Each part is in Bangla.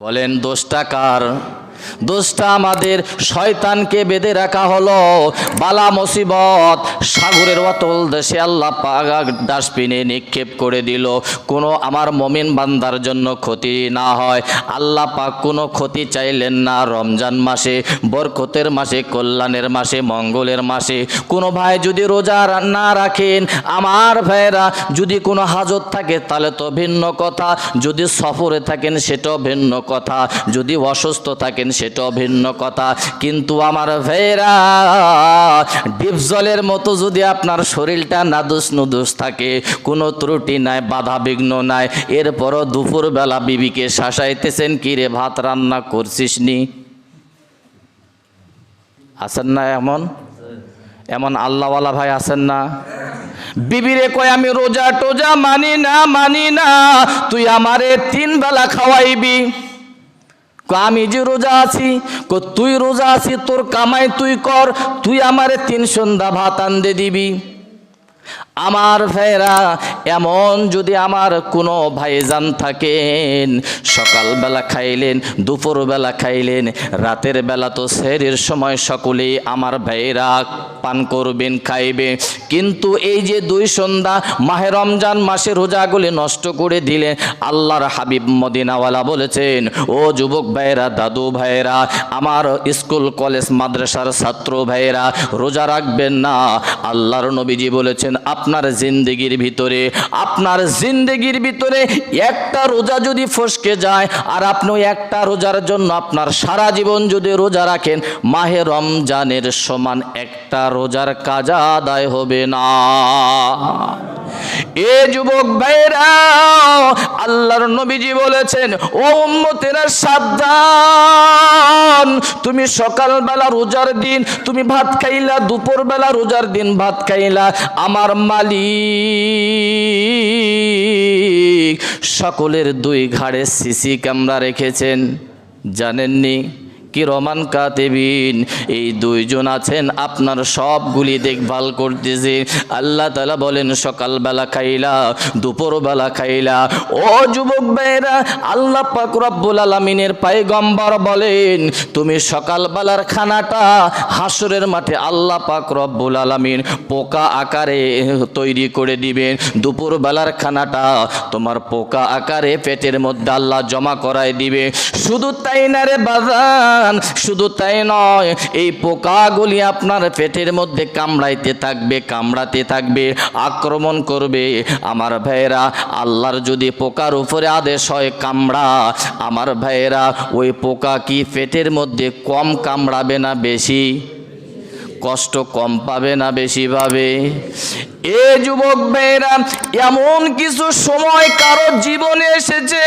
বলেন দোষটা কার? দোষটা আমাদের। শয়তানকে বেঁধে রাখা হলো। বালা মুসিবত সাগরের অতল দেশে আল্লাহ পাক ডাস্টবিনে নিক্ষেপ করে দিল। কোনো আমার মুমিন বান্দার জন্য ক্ষতি না হয়। আল্লাহ পাক কোনো ক্ষতি চাইলেন না। রমজান মাসে, বরকতের মাসে, কল্যাণের মাসে, মঙ্গলের মাসে কোনো ভাই যদি রোজা না রাখেন, আমার ভাইরা যদি কোনো হাজত থাকে তাহলে তো ভিন্ন কথা, যদি সফরে থাকেন সেটাও ভিন্ন কথা, যদি অসুস্থ থাকেন সেটাও ভিন্ন কথা। কিন্তু আমার ভাইরা ডিপ জলের মতো যদি আপনার শরীরটা নাদুস নুদুস থাকে, কোনো ত্রুটি নাই, বাধা বিঘ্ন নাই, এরপরও দুপুরবেলা বিবিকে শাসাইতেছেন, কিরে ভাত রান্না করছিস নি? আছেন না এমন? এমন আল্লাহওয়ালা ভাই আছেন না? বিবিরে কয় আমি রোজা টোজা মানি না, তুই আমারে 3 বেলা খাওয়াইবি। আমি যে রোজা আছি, তুই রোজা আছি, তোর কামাই তুই কর, তুই আমারে 3 সন্ধ্যা ভাত আনতে দিবি। আমার ভাইরা, এমন যদি আমার কোনো ভাইজান থাকেন, সকালবেলা খাইলেন, দুপুরবেলা খাইলেন, রাতের বেলা তো সেহরির সময় সকলেই আমার ভাইরা পান করবেন, খাইবে, কিন্তু এই যে 2 সন্ধ্যা মাহে রমজান মাসে রোজাগুলি নষ্ট করে দিলেন। আল্লাহর হাবিব মদিনাওয়ালা বলেছেন, ও যুবক ভাইরা, দাদু ভাইরা, আমার স্কুল কলেজ মাদ্রাসার ছাত্র ভাইরা, রোজা রাখবেন না। আল্লাহর নবীজি বলেছেন, আপনার জিন্দেগির ভিতরে একটা রোজা যদি ফসকে যায়, আর আপনি একটা রোজার জন্য আপনার সারা জীবন যদি রোজা রাখেন, মাহে রমজানের সমান একটা রোজার কাজা আদায় হবে না। এ যুবক ভাইরা, আল্লাহর নবীজি বলেছেন, ও উম্মতেরা সাবধান, তুমি সকালবেলা রোজার দিন তুমি ভাত খাইলা, দুপুরবেলা রোজার দিন ভাত খাইলা, আমার মালিক সকলের 2 ঘাড়ে সিসি ক্যামেরা রেখেছেন, জানেননি? কি রমান কাতেবিন, এই 2 জন আছেন আপনার সবগুলি দেখভাল করতেছে। আল্লাহ তাআলা বলেন, সকালবেলা খাইলা, দুপুরবেলা খাইলা। ও যুবক ভাইরা, আল্লাহ পাক রব্বুল আলামিনের পয়গম্বর বলেন, তুমি সকালবেলার খানাটা হাসরের মাঠে আল্লাহ পাক রব্বুল আলামিন পোকা আকারে তৈরি করে দিবেন, দুপুরবেলার খানাটা তোমার পোকা আকারে পেটের মধ্যে আল্লাহ জমা করায় দিবে। শুধু তাই না রে বাজার, শুধু তাই নয়, এই পোকাগুলি আপনার পেটের মধ্যে কামড়াতে থাকবে, আক্রমণ করবে। আমার ভাইরা, আল্লাহর যদি পোকার উপরে আদেশ হয় কামড়া, আমার ভাইরা, ওই পোকা কি পেটের মধ্যে কম কামড়াবে না বেশি? কষ্ট কম পাবে না বেশি পাবে? এ যুবক ভাইরা, এমন কিছু সময় কারো জীবনে এসেছে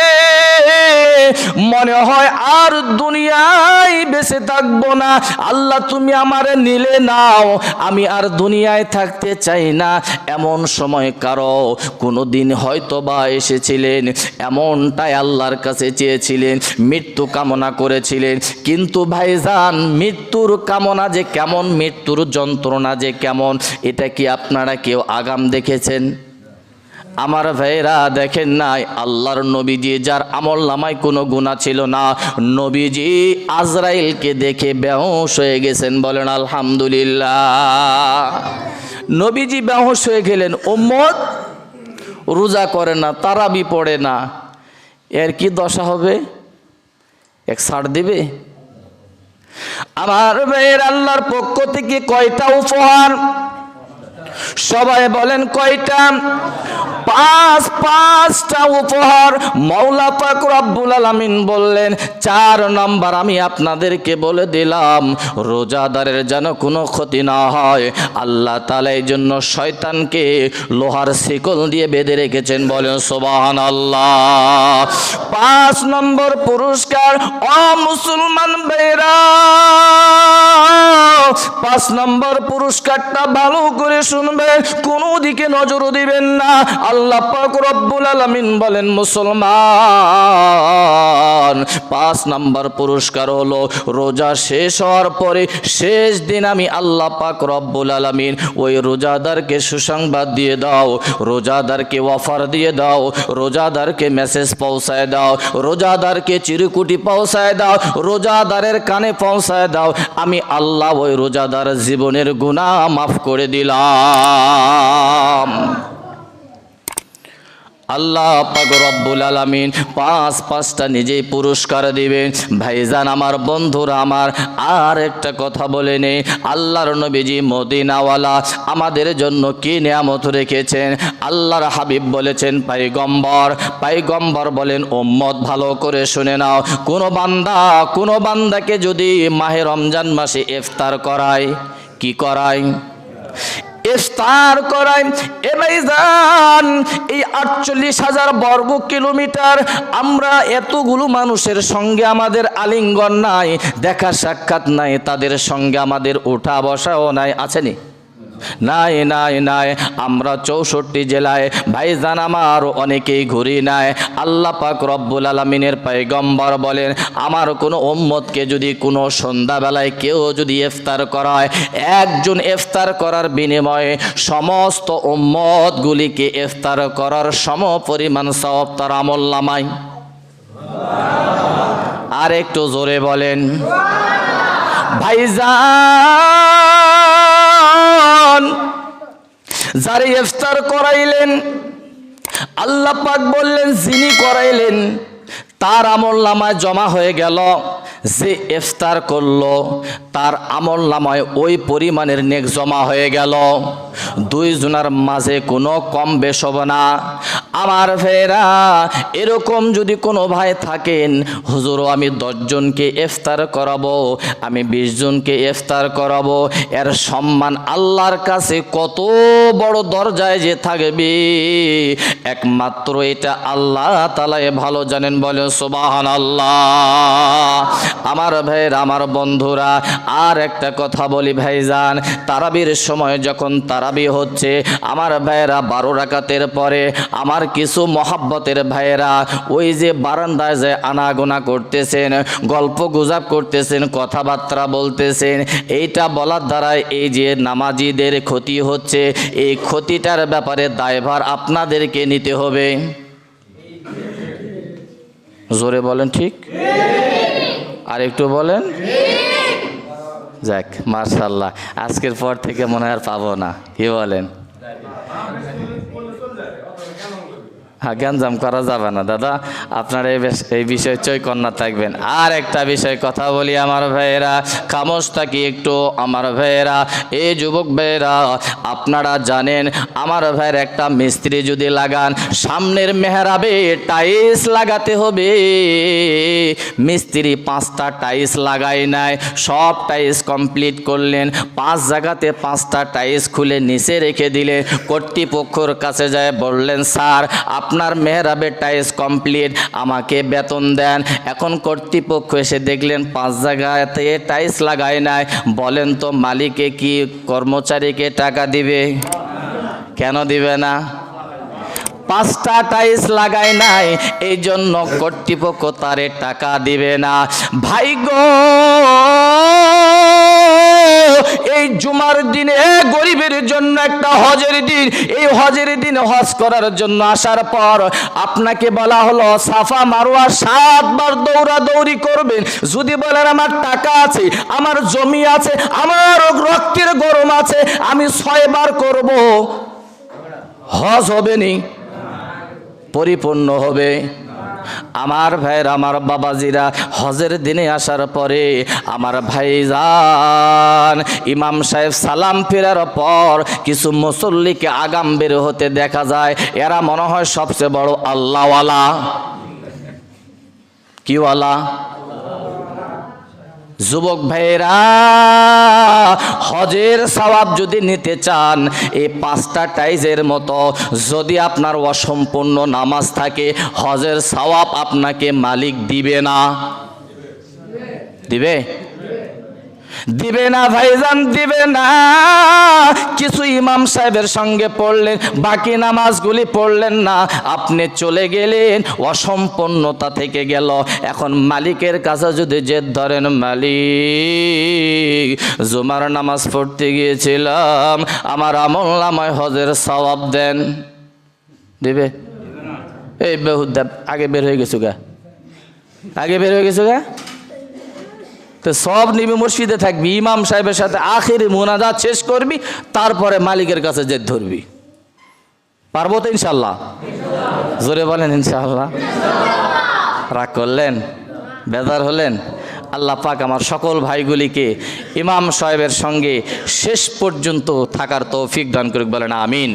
মনে হয় আর দুনিয়ায় বেঁচে থাকবো না, আল্লাহ তুমি আমারে নিলে নাও, আমি আর দুনিয়ায় থাকতে চাই না। এমন সময় কারো কোনো দিন হয়তো বা এসেছিলেন, এমনটাই আল্লাহর কাছে চেয়েছিলেন, মৃত্যু কামনা করেছিলেন, কিন্তু ভাইজান মৃত্যুর কামনা যে কেমন, মৃত্যুর যন্ত্রণা যে কেমন, এটা কি আপনারা কেউ আগাম দেখেছেন? আমার ভাইরা দেখেন নাই, আল্লাহর নবীজি যার আমল নামায় কোনো গুনাহ ছিল না, নবীজি আজরাইলকে দেখে বেহুশ হয়ে গেছেন। বলেন আলহামদুলিল্লাহ। নবীজি বেহুশ হয়ে গেলেন। উম্মত রোজা করে না, তারাবি পড়ে না, এর কি দশা হবে? এক ছাড় দিবে? আমার ভাইয়ের, আল্লাহর পক্ষ থেকে কয়টা উপহার? সবাই বলেন কয়টা? 5টা উপহার মাওলা পাক রব্বুল আলামিন বললেন। 4 নাম্বার আমি আপনাদেরকে বলে দিলাম, রোজাদারের যেন কোনো ক্ষতি না হয়, আল্লাহ তাআলা এই জন্য শয়তানকে লোহার শিকল দিয়ে বেঁধে রেখেছেন। বলেন সুবহানাল্লাহ। 5 নম্বর পুরস্কার, ও মুসলমান ভাইরা, 5 নম্বর পুরস্কারটা ভালো করে শুনবেন, কোনো দিকে নজর দিবেন না। আল্লাহ পাক রব্বুল আলামিন বলেন, মুসলমান 5 নাম্বার পুরস্কার হলো রোজা শেষ হওয়ার পরে শেষ দিন আমি আল্লাহ পাক রব্বুল আলামিন ওই রোজাদারকে সুসংবাদ দিয়ে দাও, রোজাদারকে অফার দিয়ে দাও, রোজাদারকে মেসেজ পৌঁছায় দাও, রোজাদারকে চিরকুটি পৌঁছায় দাও, রোজাদারের কানে পৌঁছায় দাও, আমি আল্লাহ ওই রোজাদার জীবনের গুনাহ মাফ করে দিলাম। আল্লাহ পাক রব্বুল আলামিন 5টা নিজেই পুরস্কার দিবেন। ভাইজান আমার, বন্ধুরা আমার, আর একটা কথা বলে নেই, আল্লাহর নবীজি মদিনাওয়ালা আমাদের জন্য কি নিয়ামত রেখেছেন। আল্লাহর হাবিব বলেছেন, পাইগম্বর বলেন, উম্মত ভালো করে শুনে নাও, কোনো বান্দাকে যদি মাহে রমজান মাসে ইফতার করায়, কি করায়? ইফতার করায়। এ ভাইজান, এই 48,000 বর্গ কিলোমিটার আমরা এতগুলো মানুষের সঙ্গে আমাদের আলিঙ্গন নাই, দেখা সাক্ষাৎ নাই, তাদের সঙ্গে আমাদের ওঠা বসাও নাই, আছেনি? নাই নাই নাই। আমরা 64 জেলায় ভাইজান আমার অনেকেই ঘুরি নাই। আল্লাহ পাক রব্বুল আলামিনের পয়গম্বর বলেন, আমার কোনো উম্মতকে যদি কোনো সন্ধ্যাবেলায় কেউ যদি ইফতার করায়, একজন ইফতার করার বিনিময়ে সমস্ত উম্মতগুলিকে ইফতার করার সম পরিমাণ সওয়াব তার আমলনামায়। আর একটু জোরে বলেন ভাইজান। যারে ইফতার করাইলেন, আল্লাহ পাক বললেন যিনি করাইলেন তার আমলনামায় জমা হয়ে গেল। যে ইফতার করলো তার আমলনামায় ওই পরিমাণের নেক জমা হয়ে গেল। 2 জনের মাঝে কোনো কম বেশ হবে না। আমার ভাইরা, এরকম যদি কোনো ভাই থাকেন, হুজুর আমি 10 জনকে ইফতার করাবো, আমি 20 জনকে ইফতার করাবো, এর সম্মান আল্লাহর কাছে কত বড় দরজায় যে থাকবে, একমাত্র এটা আল্লাহ তাআলাই ভালো জানেন। বলে সুবহানাল্লাহ। আমার ভাইরা, আমার বন্ধুরা, আর একটা কথা বলি ভাইজান, তারাবির সময় যখন তারাবি হচ্ছে, আমার ভাইরা 12 রাকাতের পরে আমার কিছু মহাব্বতের ভাইরা ওই যে বারান্দায় যে আনাগোনা করতেছেন, গল্প গুজব করতেছেন, কথাবার্তা বলতেছেন, এইটা বলার দ্বারা এই যে নামাজিদের ক্ষতি হচ্ছে, এই ক্ষতিটার ব্যাপারে দায়ভার আপনাদেরকে নিতে হবে। জোরে বলেন ঠিক? আর একটু বলেন। যাক, মাশাআল্লাহ, আজকের পর থেকে মনে হয় আর পাবো না। কি বলেন? হ্যাঁ, গ্যাঞ্জাম করা যাবে না দাদা, আপনারা এই বিষয়ে চৈকন্যা থাকবেন। আর একটা বিষয় কথা বলি আমার ভাইয়েরা, খামোশ থাকি একটু আমার ভাইয়েরা, এই যুবক ভাইয়েরা, আপনারা জানেন আমার ভাইয়ের একটা মিস্ত্রি যদি লাগান, সামনের মেহরাবে টাইলস লাগাতে হবে। মিস্ত্রি 5টা টাইলস লাগায় নাই, সব টাইলস কমপ্লিট করলেন, 5 জায়গাতে 5টা টাইলস খুলে নিচে রেখে দিলে, কর্তৃপক্ষের কাছে যায় বললেন, স্যার আপনার মেহরাবে টাইলস কমপ্লিট, আমাকে বেতন দেন। এখন কর্তৃপক্ষ এসে দেখলেন 5 জায়গাতে টাইলস লাগায় নাই, বলেন তো মালিকে কি কর্মচারীকে টাকা দিবে? কেন দিবে না? 5টা টাইলস লাগায় নাই, এই জন্য কর্তৃপক্ষ তারে টাকা দিবে না। ভাই গো, এই জুমার দিনে গরিবের জন্য একটা হজের দিন, এই হজের দিন হজ করার জন্য আসার পর আপনাকে বলা হলো সাফা মারওয়া 7 বার দৌড়াদৌড়ি করবেন। যদি বলেন আমার টাকা আছে, আমার জমি আছে, আমার রক্তের গরম আছে, আমি 6 বার করব, হজ হবে নি? পরিপূর্ণ হবে? আমার ভাইয়ের, আমার বাবাজিরা, হজের দিনে আসার পরে আমার ভাইজান ইমাম সাহেব সালাম ফেরার পর কিছু মুসল্লিকে আগাম বের হতে দেখা যায়, এরা মনে হয় সবচেয়ে বড় আল্লাহওয়ালা। কিওয়ালা? যুবক ভাইরা, হজের সওয়াব যদি নিতে চান, এই 5টা টাইজের মতো যদি আপনার অসম্পূর্ণ নামাজ থাকে, হজের সওয়াব আপনাকে মালিক দিবে না? দিবে? দিবে না ভাইজান, দিবে না। কিছু ইমাম সাহেবের সঙ্গে পড়লেন, বাকি নামাজগুলি পড়লেন না, আপনি চলে গেলেন, অসম্পূর্ণতা থেকে গেল। এখন মালিকের কাছে যদি জেদ ধরেন, মালিক জুমার নামাজ পড়তে গিয়েছিলাম, আমার আমল নামায় হজের সওয়াব দেন, দিবে? এই বেহুদা আগে বের হয়ে গেছো গা, আগে বের হয়ে গেছো গা। তো সব নিবি, মসজিদে থাকবি, ইমাম সাহেবের সাথে আখিরি মুনাজাত শেষ করবি, তারপরে মালিকের কাছে জেদ ধরবি। পারবো তো ইনশাল্লাহ? জোরে বলেন ইনশাআল্লাহ। রাগ করলেন, বেজার হলেন? আল্লাহ পাক আমার সকল ভাইগুলিকে ইমাম সাহেবের সঙ্গে শেষ পর্যন্ত থাকার তৌফিক দান করুক, বলেন আমিন।